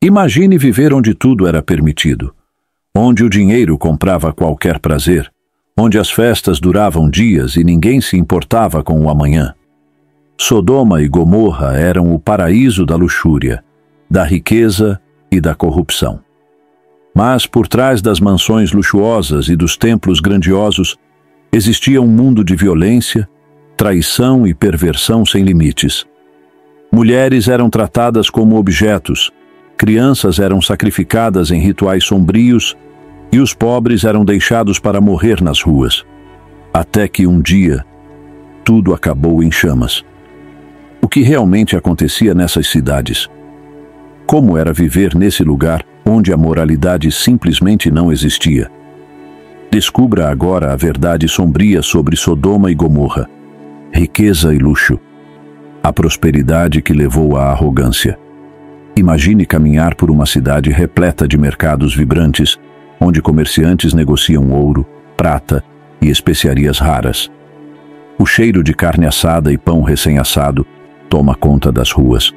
Imagine viver onde tudo era permitido, onde o dinheiro comprava qualquer prazer, onde as festas duravam dias e ninguém se importava com o amanhã. Sodoma e Gomorra eram o paraíso da luxúria, da riqueza e da corrupção. Mas por trás das mansões luxuosas e dos templos grandiosos existia um mundo de violência, traição e perversão sem limites. Mulheres eram tratadas como objetos, crianças eram sacrificadas em rituais sombrios e os pobres eram deixados para morrer nas ruas. Até que um dia, tudo acabou em chamas. O que realmente acontecia nessas cidades? Como era viver nesse lugar onde a moralidade simplesmente não existia? Descubra agora a verdade sombria sobre Sodoma e Gomorra. Riqueza e luxo. A prosperidade que levou à arrogância. Imagine caminhar por uma cidade repleta de mercados vibrantes, onde comerciantes negociam ouro, prata e especiarias raras. O cheiro de carne assada e pão recém-assado toma conta das ruas.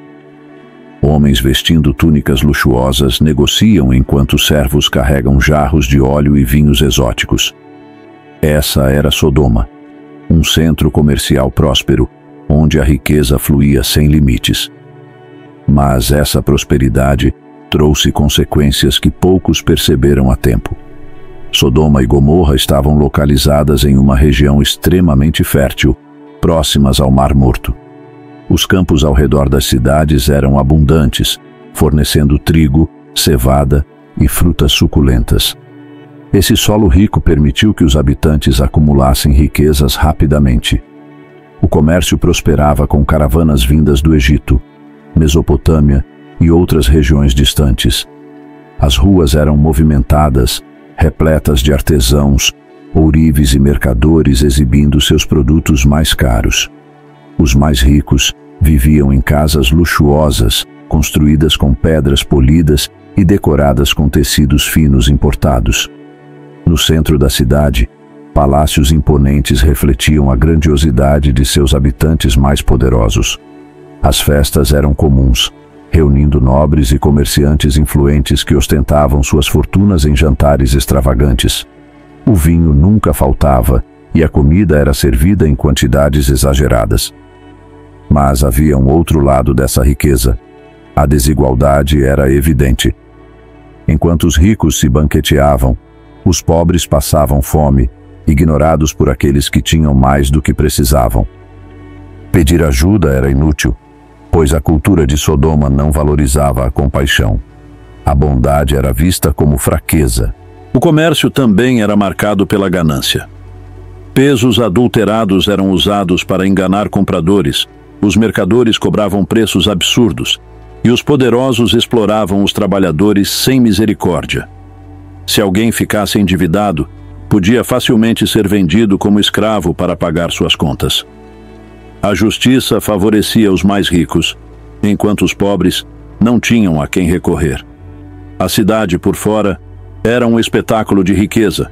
Homens vestindo túnicas luxuosas negociam enquanto servos carregam jarros de óleo e vinhos exóticos. Essa era Sodoma, um centro comercial próspero, onde a riqueza fluía sem limites. Mas essa prosperidade trouxe consequências que poucos perceberam a tempo. Sodoma e Gomorra estavam localizadas em uma região extremamente fértil, próximas ao Mar Morto. Os campos ao redor das cidades eram abundantes, fornecendo trigo, cevada e frutas suculentas. Esse solo rico permitiu que os habitantes acumulassem riquezas rapidamente. O comércio prosperava com caravanas vindas do Egito, Mesopotâmia e outras regiões distantes. As ruas eram movimentadas, repletas de artesãos, ourives e mercadores exibindo seus produtos mais caros. Os mais ricos viviam em casas luxuosas, construídas com pedras polidas e decoradas com tecidos finos importados. No centro da cidade, palácios imponentes refletiam a grandiosidade de seus habitantes mais poderosos. As festas eram comuns, reunindo nobres e comerciantes influentes que ostentavam suas fortunas em jantares extravagantes. O vinho nunca faltava e a comida era servida em quantidades exageradas. Mas havia um outro lado dessa riqueza. A desigualdade era evidente. Enquanto os ricos se banqueteavam, os pobres passavam fome, ignorados por aqueles que tinham mais do que precisavam. Pedir ajuda era inútil, pois a cultura de Sodoma não valorizava a compaixão. A bondade era vista como fraqueza. O comércio também era marcado pela ganância. Pesos adulterados eram usados para enganar compradores, os mercadores cobravam preços absurdos e os poderosos exploravam os trabalhadores sem misericórdia. Se alguém ficasse endividado, podia facilmente ser vendido como escravo para pagar suas contas. A justiça favorecia os mais ricos, enquanto os pobres não tinham a quem recorrer. A cidade, por fora, era um espetáculo de riqueza,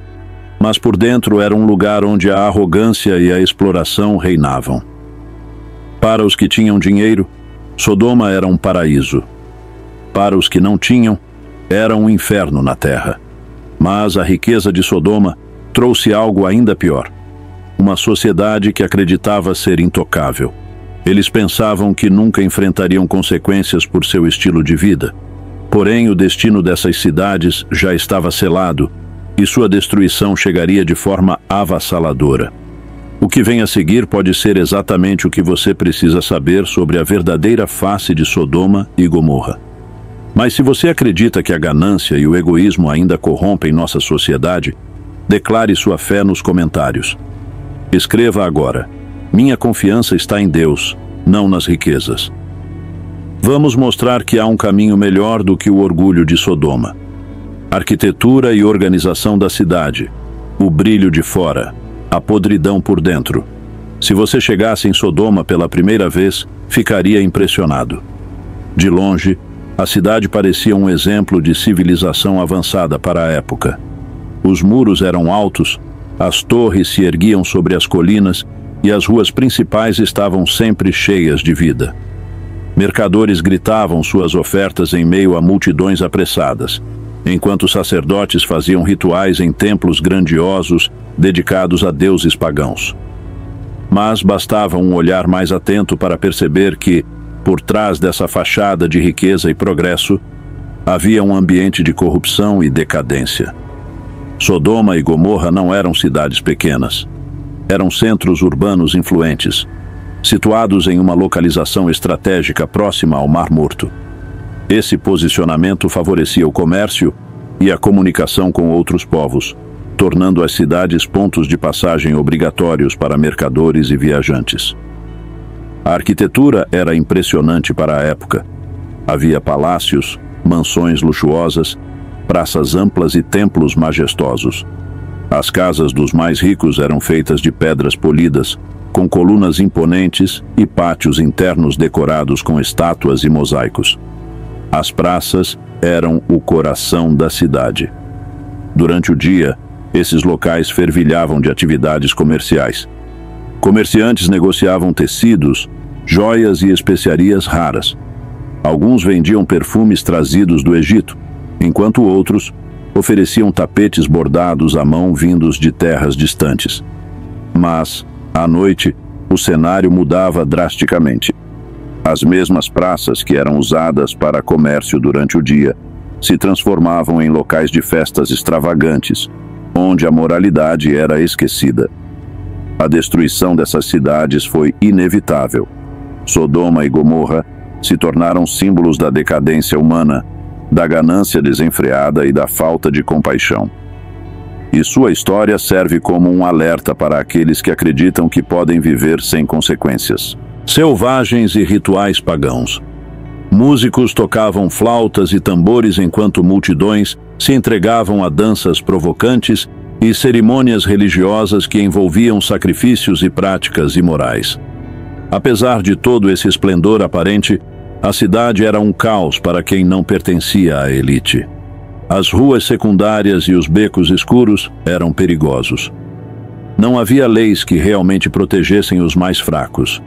mas por dentro era um lugar onde a arrogância e a exploração reinavam. Para os que tinham dinheiro, Sodoma era um paraíso. Para os que não tinham, era um inferno na terra. Mas a riqueza de Sodoma trouxe algo ainda pior. Uma sociedade que acreditava ser intocável. Eles pensavam que nunca enfrentariam consequências por seu estilo de vida. Porém, o destino dessas cidades já estava selado e sua destruição chegaria de forma avassaladora. O que vem a seguir pode ser exatamente o que você precisa saber sobre a verdadeira face de Sodoma e Gomorra. Mas se você acredita que a ganância e o egoísmo ainda corrompem nossa sociedade, declare sua fé nos comentários. Escreva agora: minha confiança está em Deus, não nas riquezas. Vamos mostrar que há um caminho melhor do que o orgulho de Sodoma. Arquitetura e organização da cidade, o brilho de fora, a podridão por dentro. Se você chegasse em Sodoma pela primeira vez, ficaria impressionado. De longe, a cidade parecia um exemplo de civilização avançada para a época. Os muros eram altos, as torres se erguiam sobre as colinas e as ruas principais estavam sempre cheias de vida. Mercadores gritavam suas ofertas em meio a multidões apressadas, enquanto sacerdotes faziam rituais em templos grandiosos dedicados a deuses pagãos. Mas bastava um olhar mais atento para perceber que, por trás dessa fachada de riqueza e progresso, havia um ambiente de corrupção e decadência. Sodoma e Gomorra não eram cidades pequenas. Eram centros urbanos influentes, situados em uma localização estratégica próxima ao Mar Morto. Esse posicionamento favorecia o comércio e a comunicação com outros povos, tornando as cidades pontos de passagem obrigatórios para mercadores e viajantes. A arquitetura era impressionante para a época. Havia palácios, mansões luxuosas, praças amplas e templos majestosos. As casas dos mais ricos eram feitas de pedras polidas, com colunas imponentes e pátios internos decorados com estátuas e mosaicos. As praças eram o coração da cidade. Durante o dia, esses locais fervilhavam de atividades comerciais. Comerciantes negociavam tecidos, joias e especiarias raras. Alguns vendiam perfumes trazidos do Egito, enquanto outros ofereciam tapetes bordados à mão vindos de terras distantes. Mas, à noite, o cenário mudava drasticamente. As mesmas praças que eram usadas para comércio durante o dia se transformavam em locais de festas extravagantes, onde a moralidade era esquecida. A destruição dessas cidades foi inevitável. Sodoma e Gomorra se tornaram símbolos da decadência humana, da ganância desenfreada e da falta de compaixão. E sua história serve como um alerta para aqueles que acreditam que podem viver sem consequências. Selvagens e rituais pagãos. Músicos tocavam flautas e tambores enquanto multidões se entregavam a danças provocantes e cerimônias religiosas que envolviam sacrifícios e práticas imorais. Apesar de todo esse esplendor aparente, a cidade era um caos para quem não pertencia à elite. As ruas secundárias e os becos escuros eram perigosos. Não havia leis que realmente protegessem os mais fracos.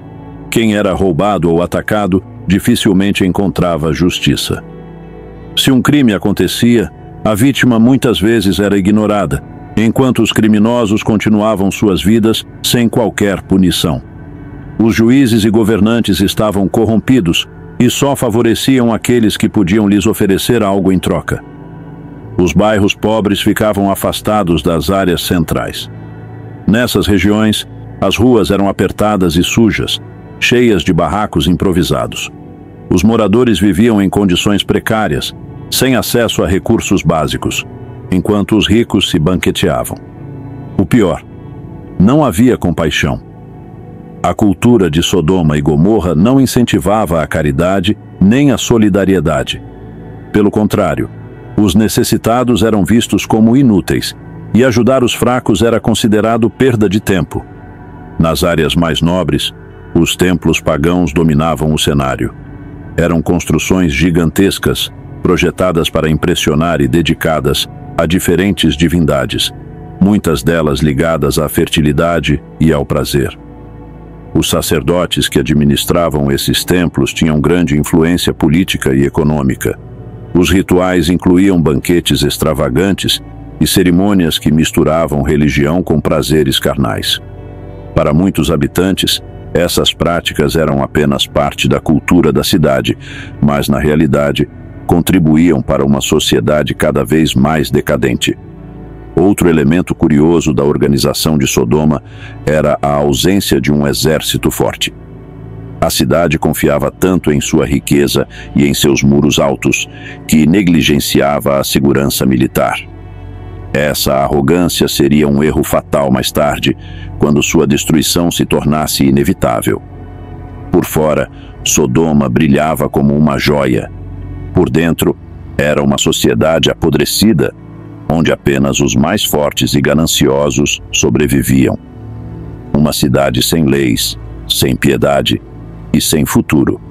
Quem era roubado ou atacado dificilmente encontrava justiça. Se um crime acontecia, a vítima muitas vezes era ignorada, enquanto os criminosos continuavam suas vidas sem qualquer punição. Os juízes e governantes estavam corrompidos e só favoreciam aqueles que podiam lhes oferecer algo em troca. Os bairros pobres ficavam afastados das áreas centrais. Nessas regiões, as ruas eram apertadas e sujas, cheias de barracos improvisados. Os moradores viviam em condições precárias, sem acesso a recursos básicos, enquanto os ricos se banqueteavam. O pior, não havia compaixão. A cultura de Sodoma e Gomorra não incentivava a caridade nem a solidariedade. Pelo contrário, os necessitados eram vistos como inúteis e ajudar os fracos era considerado perda de tempo. Nas áreas mais nobres, os templos pagãos dominavam o cenário. Eram construções gigantescas, projetadas para impressionar e dedicadas a diferentes divindades, muitas delas ligadas à fertilidade e ao prazer. Os sacerdotes que administravam esses templos tinham grande influência política e econômica. Os rituais incluíam banquetes extravagantes e cerimônias que misturavam religião com prazeres carnais. Para muitos habitantes, essas práticas eram apenas parte da cultura da cidade, mas, na realidade, contribuíam para uma sociedade cada vez mais decadente. Outro elemento curioso da organização de Sodoma era a ausência de um exército forte. A cidade confiava tanto em sua riqueza e em seus muros altos, que negligenciava a segurança militar. Essa arrogância seria um erro fatal mais tarde, quando sua destruição se tornasse inevitável. Por fora, Sodoma brilhava como uma joia. Por dentro, era uma sociedade apodrecida, onde apenas os mais fortes e gananciosos sobreviviam. Uma cidade sem leis, sem piedade e sem futuro.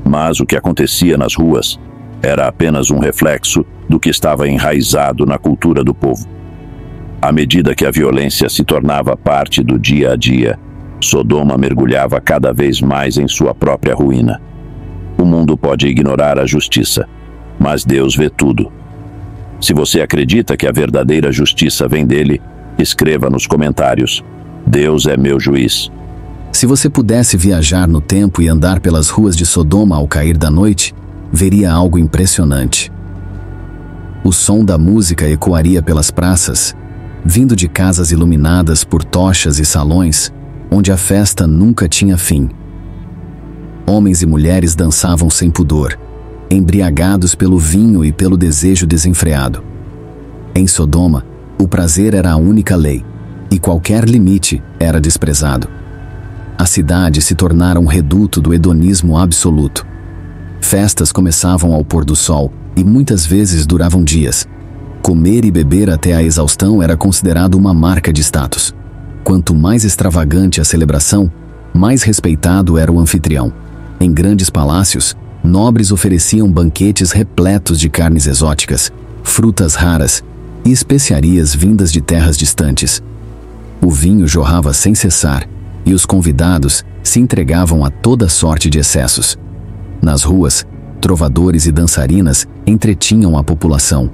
Mas o que acontecia nas ruas era apenas um reflexo do que estava enraizado na cultura do povo. À medida que a violência se tornava parte do dia a dia, Sodoma mergulhava cada vez mais em sua própria ruína. O mundo pode ignorar a justiça, mas Deus vê tudo. Se você acredita que a verdadeira justiça vem dele, escreva nos comentários: Deus é meu juiz. Se você pudesse viajar no tempo e andar pelas ruas de Sodoma ao cair da noite, veria algo impressionante. O som da música ecoaria pelas praças, vindo de casas iluminadas por tochas e salões, onde a festa nunca tinha fim. Homens e mulheres dançavam sem pudor, embriagados pelo vinho e pelo desejo desenfreado. Em Sodoma, o prazer era a única lei, e qualquer limite era desprezado. A cidade se tornara um reduto do hedonismo absoluto. Festas começavam ao pôr do sol e muitas vezes duravam dias. Comer e beber até a exaustão era considerado uma marca de status. Quanto mais extravagante a celebração, mais respeitado era o anfitrião. Em grandes palácios, nobres ofereciam banquetes repletos de carnes exóticas, frutas raras e especiarias vindas de terras distantes. O vinho jorrava sem cessar e os convidados se entregavam a toda sorte de excessos. Nas ruas, trovadores e dançarinas entretinham a população.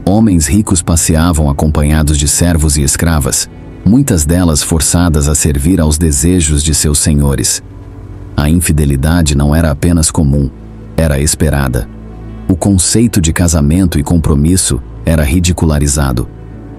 Homens ricos passeavam acompanhados de servos e escravas, muitas delas forçadas a servir aos desejos de seus senhores. A infidelidade não era apenas comum, era esperada. O conceito de casamento e compromisso era ridicularizado.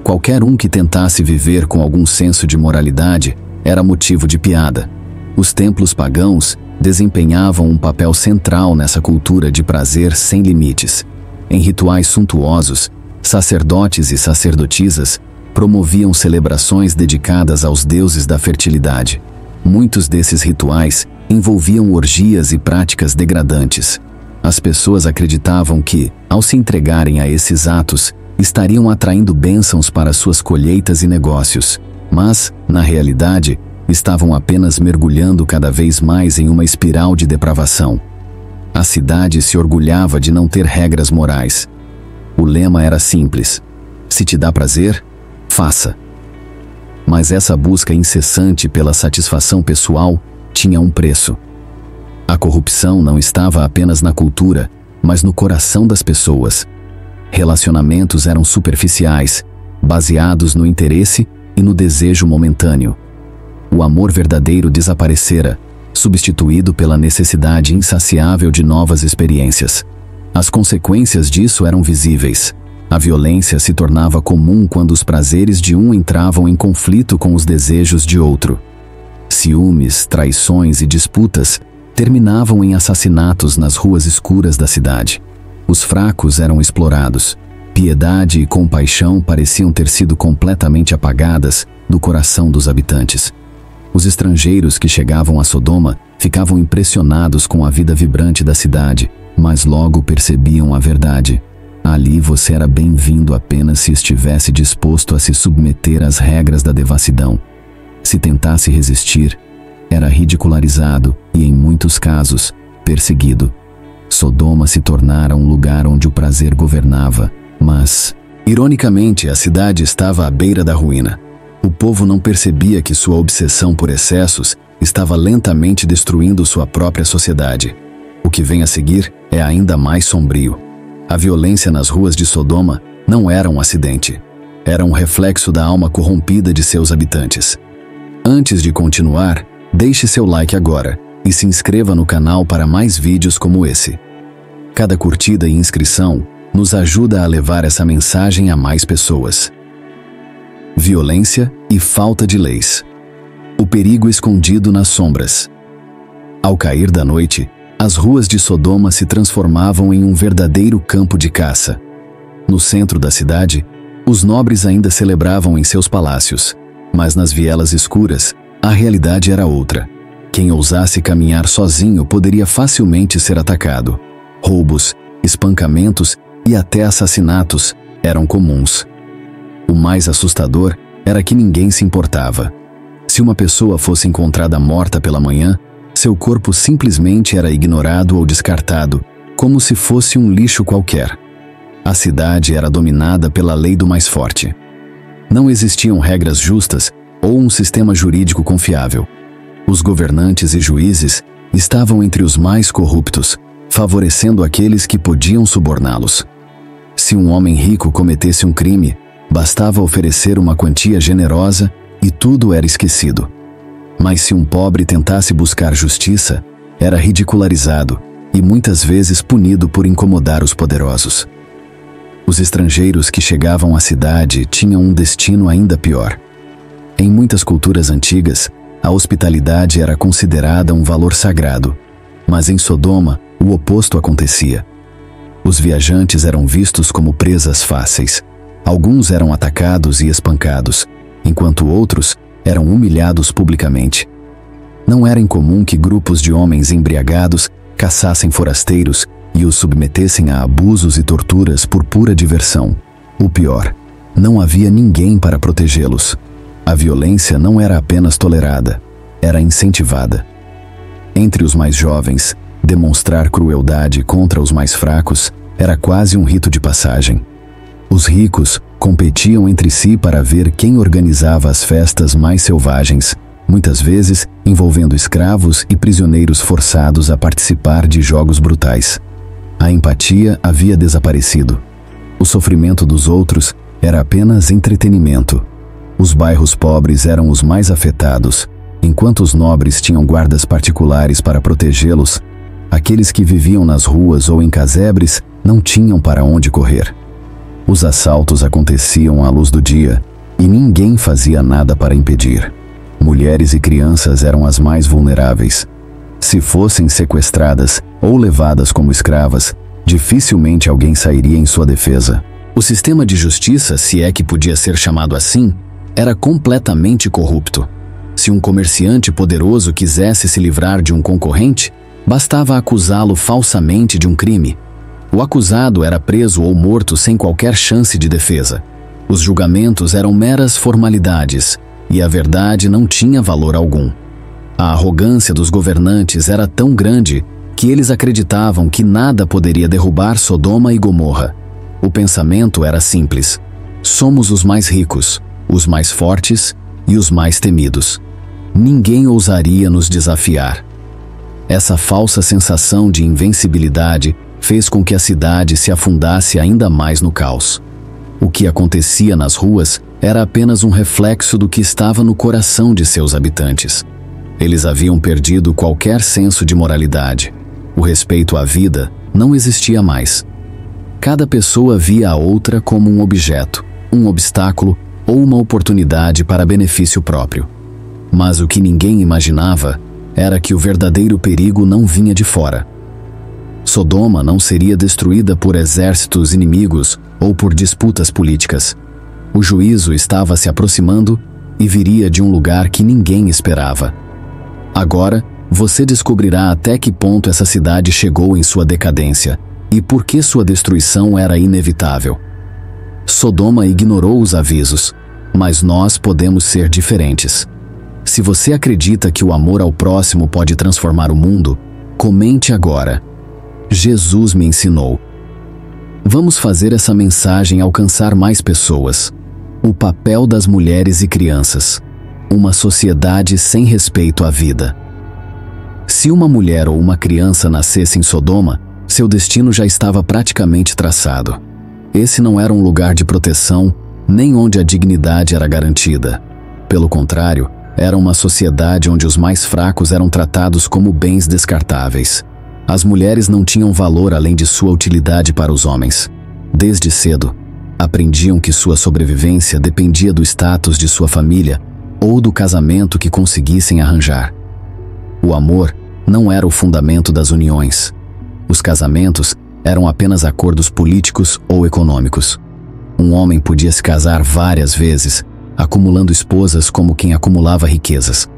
Qualquer um que tentasse viver com algum senso de moralidade era motivo de piada. Os templos pagãos desempenhavam um papel central nessa cultura de prazer sem limites. Em rituais suntuosos, sacerdotes e sacerdotisas promoviam celebrações dedicadas aos deuses da fertilidade. Muitos desses rituais envolviam orgias e práticas degradantes. As pessoas acreditavam que, ao se entregarem a esses atos, estariam atraindo bênçãos para suas colheitas e negócios, mas, na realidade, estavam apenas mergulhando cada vez mais em uma espiral de depravação. A cidade se orgulhava de não ter regras morais. O lema era simples: se te dá prazer, faça. Mas essa busca incessante pela satisfação pessoal tinha um preço. A corrupção não estava apenas na cultura, mas no coração das pessoas. Relacionamentos eram superficiais, baseados no interesse e no desejo momentâneo. O amor verdadeiro desaparecera, substituído pela necessidade insaciável de novas experiências. As consequências disso eram visíveis. A violência se tornava comum quando os prazeres de um entravam em conflito com os desejos de outro. Ciúmes, traições e disputas terminavam em assassinatos nas ruas escuras da cidade. Os fracos eram explorados. Piedade e compaixão pareciam ter sido completamente apagadas do coração dos habitantes. Os estrangeiros que chegavam a Sodoma ficavam impressionados com a vida vibrante da cidade, mas logo percebiam a verdade. Ali você era bem-vindo apenas se estivesse disposto a se submeter às regras da devassidão. Se tentasse resistir, era ridicularizado e, em muitos casos, perseguido. Sodoma se tornara um lugar onde o prazer governava, mas, ironicamente, a cidade estava à beira da ruína. O povo não percebia que sua obsessão por excessos estava lentamente destruindo sua própria sociedade. O que vem a seguir é ainda mais sombrio. A violência nas ruas de Sodoma não era um acidente. Era um reflexo da alma corrompida de seus habitantes. Antes de continuar, deixe seu like agora e se inscreva no canal para mais vídeos como esse. Cada curtida e inscrição nos ajuda a levar essa mensagem a mais pessoas. Violência e falta de leis. O perigo escondido nas sombras. Ao cair da noite, as ruas de Sodoma se transformavam em um verdadeiro campo de caça. No centro da cidade, os nobres ainda celebravam em seus palácios, mas nas vielas escuras, a realidade era outra. Quem ousasse caminhar sozinho poderia facilmente ser atacado. Roubos, espancamentos e até assassinatos eram comuns. O mais assustador era que ninguém se importava. Se uma pessoa fosse encontrada morta pela manhã, seu corpo simplesmente era ignorado ou descartado, como se fosse um lixo qualquer. A cidade era dominada pela lei do mais forte. Não existiam regras justas ou um sistema jurídico confiável. Os governantes e juízes estavam entre os mais corruptos, favorecendo aqueles que podiam suborná-los. Se um homem rico cometesse um crime, bastava oferecer uma quantia generosa e tudo era esquecido. Mas se um pobre tentasse buscar justiça, era ridicularizado e muitas vezes punido por incomodar os poderosos. Os estrangeiros que chegavam à cidade tinham um destino ainda pior. Em muitas culturas antigas, a hospitalidade era considerada um valor sagrado, mas em Sodoma, o oposto acontecia. Os viajantes eram vistos como presas fáceis. Alguns eram atacados e espancados, enquanto outros eram humilhados publicamente. Não era incomum que grupos de homens embriagados caçassem forasteiros e os submetessem a abusos e torturas por pura diversão. O pior, não havia ninguém para protegê-los. A violência não era apenas tolerada, era incentivada. Entre os mais jovens, demonstrar crueldade contra os mais fracos era quase um rito de passagem. Os ricos competiam entre si para ver quem organizava as festas mais selvagens, muitas vezes envolvendo escravos e prisioneiros forçados a participar de jogos brutais. A empatia havia desaparecido. O sofrimento dos outros era apenas entretenimento. Os bairros pobres eram os mais afetados, enquanto os nobres tinham guardas particulares para protegê-los. Aqueles que viviam nas ruas ou em casebres não tinham para onde correr. Os assaltos aconteciam à luz do dia e ninguém fazia nada para impedir. Mulheres e crianças eram as mais vulneráveis. Se fossem sequestradas ou levadas como escravas, dificilmente alguém sairia em sua defesa. O sistema de justiça, se é que podia ser chamado assim, era completamente corrupto. Se um comerciante poderoso quisesse se livrar de um concorrente, bastava acusá-lo falsamente de um crime. O acusado era preso ou morto sem qualquer chance de defesa. Os julgamentos eram meras formalidades, e a verdade não tinha valor algum. A arrogância dos governantes era tão grande que eles acreditavam que nada poderia derrubar Sodoma e Gomorra. O pensamento era simples: somos os mais ricos, os mais fortes e os mais temidos. Ninguém ousaria nos desafiar. Essa falsa sensação de invencibilidade fez com que a cidade se afundasse ainda mais no caos. O que acontecia nas ruas era apenas um reflexo do que estava no coração de seus habitantes. Eles haviam perdido qualquer senso de moralidade. O respeito à vida não existia mais. Cada pessoa via a outra como um objeto, um obstáculo ou uma oportunidade para benefício próprio. Mas o que ninguém imaginava era que o verdadeiro perigo não vinha de fora. Sodoma não seria destruída por exércitos inimigos ou por disputas políticas. O juízo estava se aproximando e viria de um lugar que ninguém esperava. Agora, você descobrirá até que ponto essa cidade chegou em sua decadência e por que sua destruição era inevitável. Sodoma ignorou os avisos, mas nós podemos ser diferentes. Se você acredita que o amor ao próximo pode transformar o mundo, comente agora: Jesus me ensinou. Vamos fazer essa mensagem alcançar mais pessoas. O papel das mulheres e crianças. Uma sociedade sem respeito à vida. Se uma mulher ou uma criança nascesse em Sodoma, seu destino já estava praticamente traçado. Esse não era um lugar de proteção, nem onde a dignidade era garantida. Pelo contrário, era uma sociedade onde os mais fracos eram tratados como bens descartáveis. As mulheres não tinham valor além de sua utilidade para os homens. Desde cedo, aprendiam que sua sobrevivência dependia do status de sua família ou do casamento que conseguissem arranjar. O amor não era o fundamento das uniões. Os casamentos eram apenas acordos políticos ou econômicos. Um homem podia se casar várias vezes, acumulando esposas como quem acumulava riquezas.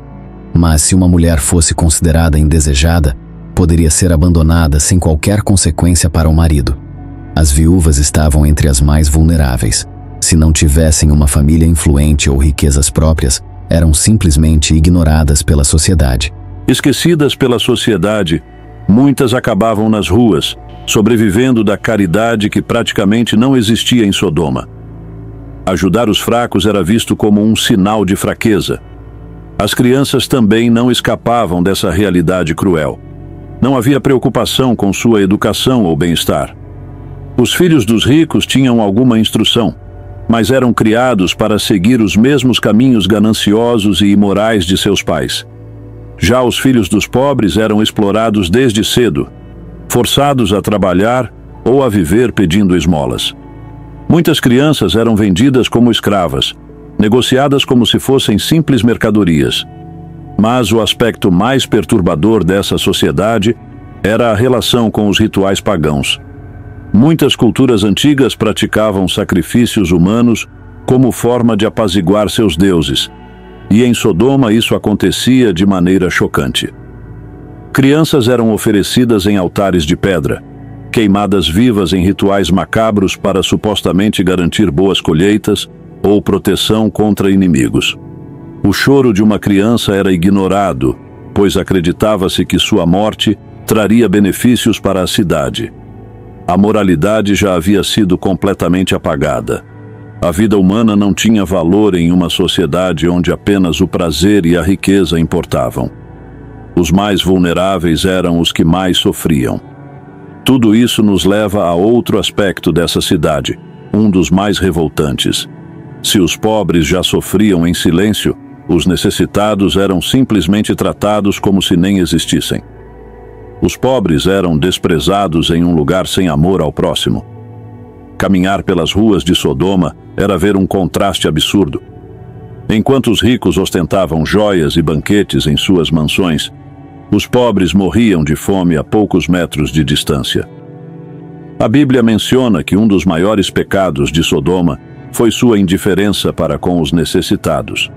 Mas se uma mulher fosse considerada indesejada, poderia ser abandonada sem qualquer consequência para o marido. As viúvas estavam entre as mais vulneráveis. Se não tivessem uma família influente ou riquezas próprias, eram simplesmente ignoradas pela sociedade. Esquecidas pela sociedade, muitas acabavam nas ruas, sobrevivendo da caridade que praticamente não existia em Sodoma. Ajudar os fracos era visto como um sinal de fraqueza. As crianças também não escapavam dessa realidade cruel. Não havia preocupação com sua educação ou bem-estar. Os filhos dos ricos tinham alguma instrução, mas eram criados para seguir os mesmos caminhos gananciosos e imorais de seus pais. Já os filhos dos pobres eram explorados desde cedo, forçados a trabalhar ou a viver pedindo esmolas. Muitas crianças eram vendidas como escravas, negociadas como se fossem simples mercadorias. Mas o aspecto mais perturbador dessa sociedade era a relação com os rituais pagãos. Muitas culturas antigas praticavam sacrifícios humanos como forma de apaziguar seus deuses, e em Sodoma isso acontecia de maneira chocante. Crianças eram oferecidas em altares de pedra, queimadas vivas em rituais macabros para supostamente garantir boas colheitas ou proteção contra inimigos. O choro de uma criança era ignorado, pois acreditava-se que sua morte traria benefícios para a cidade. A moralidade já havia sido completamente apagada. A vida humana não tinha valor em uma sociedade onde apenas o prazer e a riqueza importavam. Os mais vulneráveis eram os que mais sofriam. Tudo isso nos leva a outro aspecto dessa cidade, um dos mais revoltantes. Se os pobres já sofriam em silêncio, os necessitados eram simplesmente tratados como se nem existissem. Os pobres eram desprezados em um lugar sem amor ao próximo. Caminhar pelas ruas de Sodoma era ver um contraste absurdo. Enquanto os ricos ostentavam joias e banquetes em suas mansões, os pobres morriam de fome a poucos metros de distância. A Bíblia menciona que um dos maiores pecados de Sodoma foi sua indiferença para com os necessitados.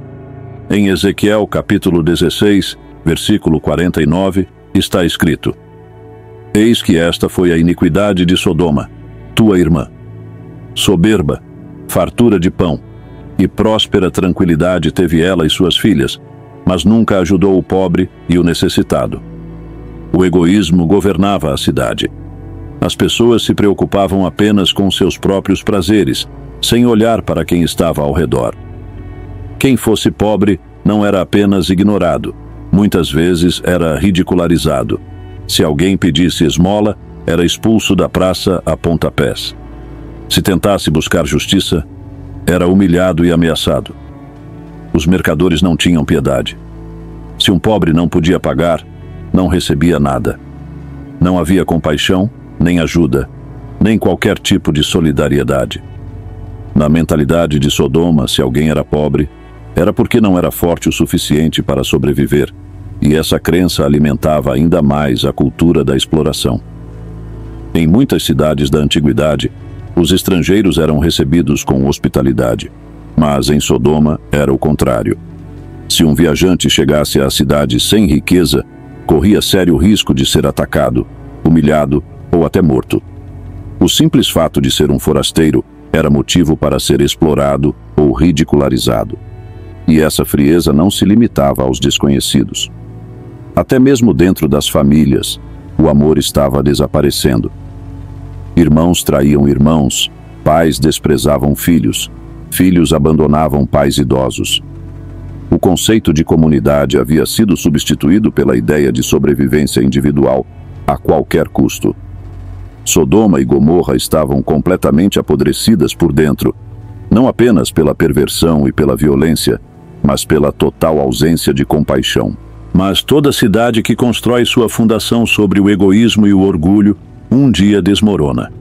Em Ezequiel capítulo 16, versículo 49, está escrito: Eis que esta foi a iniquidade de Sodoma, tua irmã. Soberba, fartura de pão e próspera tranquilidade teve ela e suas filhas, mas nunca ajudou o pobre e o necessitado. O egoísmo governava a cidade. As pessoas se preocupavam apenas com seus próprios prazeres, sem olhar para quem estava ao redor. Quem fosse pobre não era apenas ignorado, muitas vezes era ridicularizado. Se alguém pedisse esmola, era expulso da praça a pontapés. Se tentasse buscar justiça, era humilhado e ameaçado. Os mercadores não tinham piedade. Se um pobre não podia pagar, não recebia nada. Não havia compaixão, nem ajuda, nem qualquer tipo de solidariedade. Na mentalidade de Sodoma, se alguém era pobre, era porque não era forte o suficiente para sobreviver, e essa crença alimentava ainda mais a cultura da exploração. Em muitas cidades da antiguidade, os estrangeiros eram recebidos com hospitalidade, mas em Sodoma era o contrário. Se um viajante chegasse à cidade sem riqueza, corria sério risco de ser atacado, humilhado ou até morto. O simples fato de ser um forasteiro era motivo para ser explorado ou ridicularizado. E essa frieza não se limitava aos desconhecidos. Até mesmo dentro das famílias, o amor estava desaparecendo. Irmãos traíam irmãos, pais desprezavam filhos, filhos abandonavam pais idosos. O conceito de comunidade havia sido substituído pela ideia de sobrevivência individual a qualquer custo. Sodoma e Gomorra estavam completamente apodrecidas por dentro, não apenas pela perversão e pela violência, mas pela total ausência de compaixão. Mas toda cidade que constrói sua fundação sobre o egoísmo e o orgulho, um dia desmorona.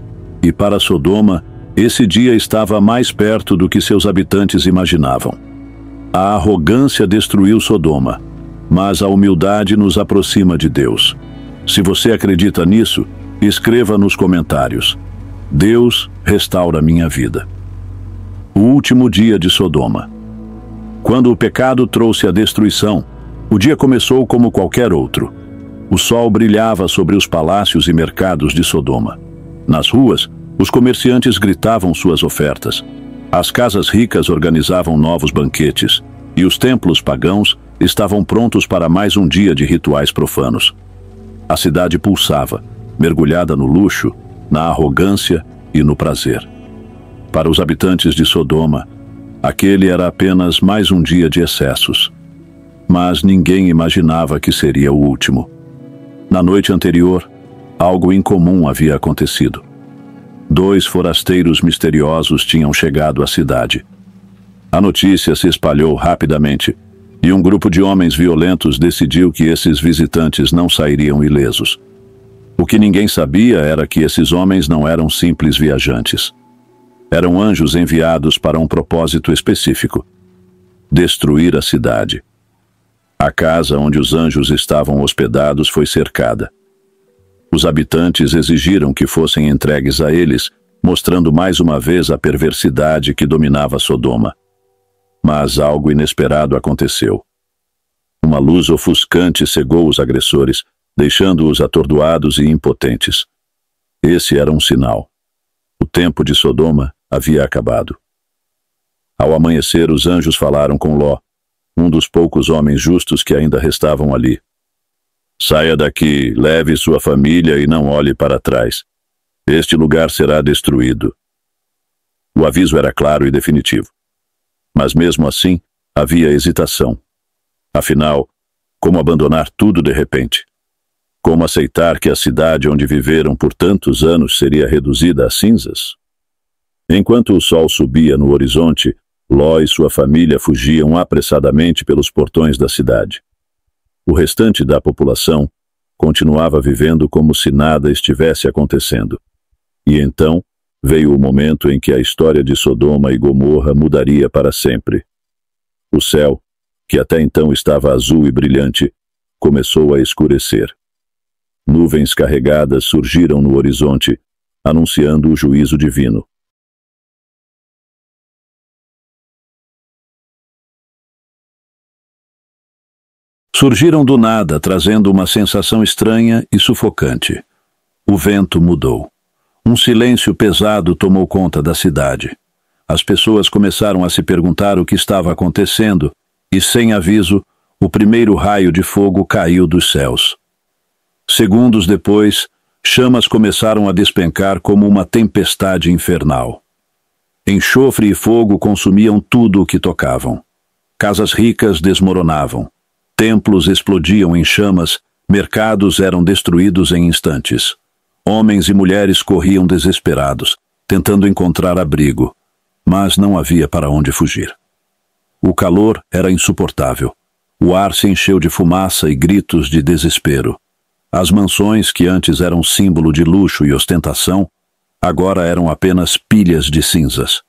E para Sodoma, esse dia estava mais perto do que seus habitantes imaginavam. A arrogância destruiu Sodoma, mas a humildade nos aproxima de Deus. Se você acredita nisso, escreva nos comentários: Deus restaura minha vida. O último dia de Sodoma. Quando o pecado trouxe a destruição, o dia começou como qualquer outro. O sol brilhava sobre os palácios e mercados de Sodoma. Nas ruas, os comerciantes gritavam suas ofertas. As casas ricas organizavam novos banquetes, e os templos pagãos estavam prontos para mais um dia de rituais profanos. A cidade pulsava, mergulhada no luxo, na arrogância e no prazer. Para os habitantes de Sodoma, aquele era apenas mais um dia de excessos. Mas ninguém imaginava que seria o último. Na noite anterior, algo incomum havia acontecido. 2 forasteiros misteriosos tinham chegado à cidade. A notícia se espalhou rapidamente, e um grupo de homens violentos decidiu que esses visitantes não sairiam ilesos. O que ninguém sabia era que esses homens não eram simples viajantes. Eram anjos enviados para um propósito específico: destruir a cidade. A casa onde os anjos estavam hospedados foi cercada. Os habitantes exigiram que fossem entregues a eles, mostrando mais uma vez a perversidade que dominava Sodoma. Mas algo inesperado aconteceu. Uma luz ofuscante cegou os agressores, deixando-os atordoados e impotentes. Esse era um sinal. O tempo de Sodoma havia acabado. Ao amanhecer, os anjos falaram com Ló, um dos poucos homens justos que ainda restavam ali. Saia daqui, leve sua família e não olhe para trás. Este lugar será destruído. O aviso era claro e definitivo. Mas mesmo assim, havia hesitação. Afinal, como abandonar tudo de repente? Como aceitar que a cidade onde viveram por tantos anos seria reduzida a cinzas? Enquanto o sol subia no horizonte, Ló e sua família fugiam apressadamente pelos portões da cidade. O restante da população continuava vivendo como se nada estivesse acontecendo. E então veio o momento em que a história de Sodoma e Gomorra mudaria para sempre. O céu, que até então estava azul e brilhante, começou a escurecer. Nuvens carregadas surgiram no horizonte, anunciando o juízo divino. Surgiram do nada, trazendo uma sensação estranha e sufocante. O vento mudou. Um silêncio pesado tomou conta da cidade. As pessoas começaram a se perguntar o que estava acontecendo, e, sem aviso, o primeiro raio de fogo caiu dos céus. Segundos depois, chamas começaram a despencar como uma tempestade infernal. Enxofre e fogo consumiam tudo o que tocavam. Casas ricas desmoronavam. Templos explodiam em chamas, mercados eram destruídos em instantes. Homens e mulheres corriam desesperados, tentando encontrar abrigo, mas não havia para onde fugir. O calor era insuportável. O ar se encheu de fumaça e gritos de desespero. As mansões, que antes eram símbolo de luxo e ostentação, agora eram apenas pilhas de cinzas.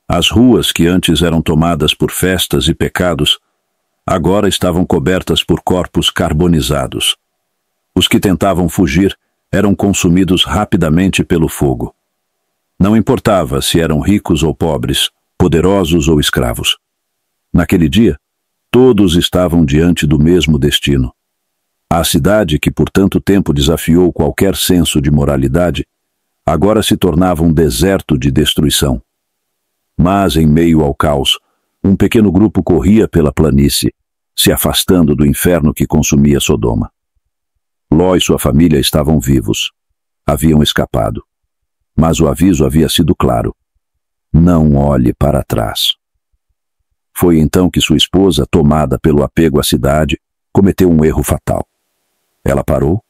As ruas, que antes eram tomadas por festas e pecados, agora estavam cobertas por corpos carbonizados. Os que tentavam fugir eram consumidos rapidamente pelo fogo. Não importava se eram ricos ou pobres, poderosos ou escravos. Naquele dia, todos estavam diante do mesmo destino. A cidade, que por tanto tempo desafiou qualquer senso de moralidade, agora se tornava um deserto de destruição. Mas, em meio ao caos, um pequeno grupo corria pela planície, se afastando do inferno que consumia Sodoma. Ló e sua família estavam vivos. Haviam escapado. Mas o aviso havia sido claro: não olhe para trás. Foi então que sua esposa, tomada pelo apego à cidade, cometeu um erro fatal. Ela parou,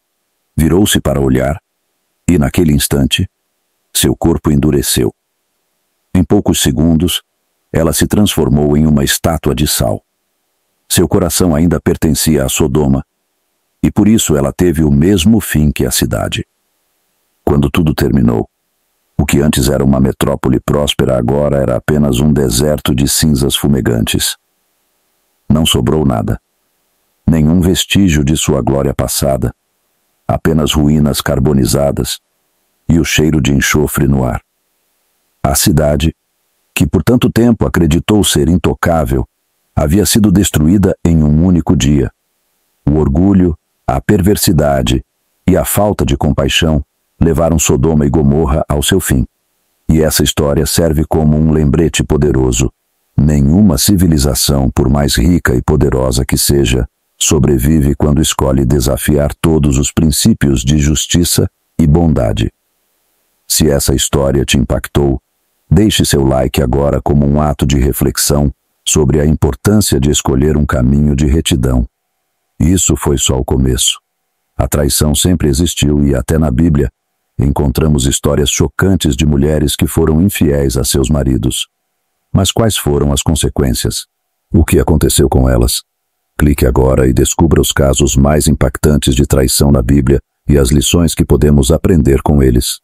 virou-se para olhar, e naquele instante, seu corpo endureceu. Em poucos segundos, ela se transformou em uma estátua de sal. Seu coração ainda pertencia a Sodoma, e por isso ela teve o mesmo fim que a cidade. Quando tudo terminou, o que antes era uma metrópole próspera agora era apenas um deserto de cinzas fumegantes. Não sobrou nada. Nenhum vestígio de sua glória passada, apenas ruínas carbonizadas e o cheiro de enxofre no ar. A cidade, que por tanto tempo acreditou ser intocável, havia sido destruída em um único dia. O orgulho, a perversidade e a falta de compaixão levaram Sodoma e Gomorra ao seu fim. E essa história serve como um lembrete poderoso. Nenhuma civilização, por mais rica e poderosa que seja, sobrevive quando escolhe desafiar todos os princípios de justiça e bondade. Se essa história te impactou, deixe seu like agora como um ato de reflexão sobre a importância de escolher um caminho de retidão. Isso foi só o começo. A traição sempre existiu e, até na Bíblia, encontramos histórias chocantes de mulheres que foram infiéis a seus maridos. Mas quais foram as consequências? O que aconteceu com elas? Clique agora e descubra os casos mais impactantes de traição na Bíblia e as lições que podemos aprender com eles.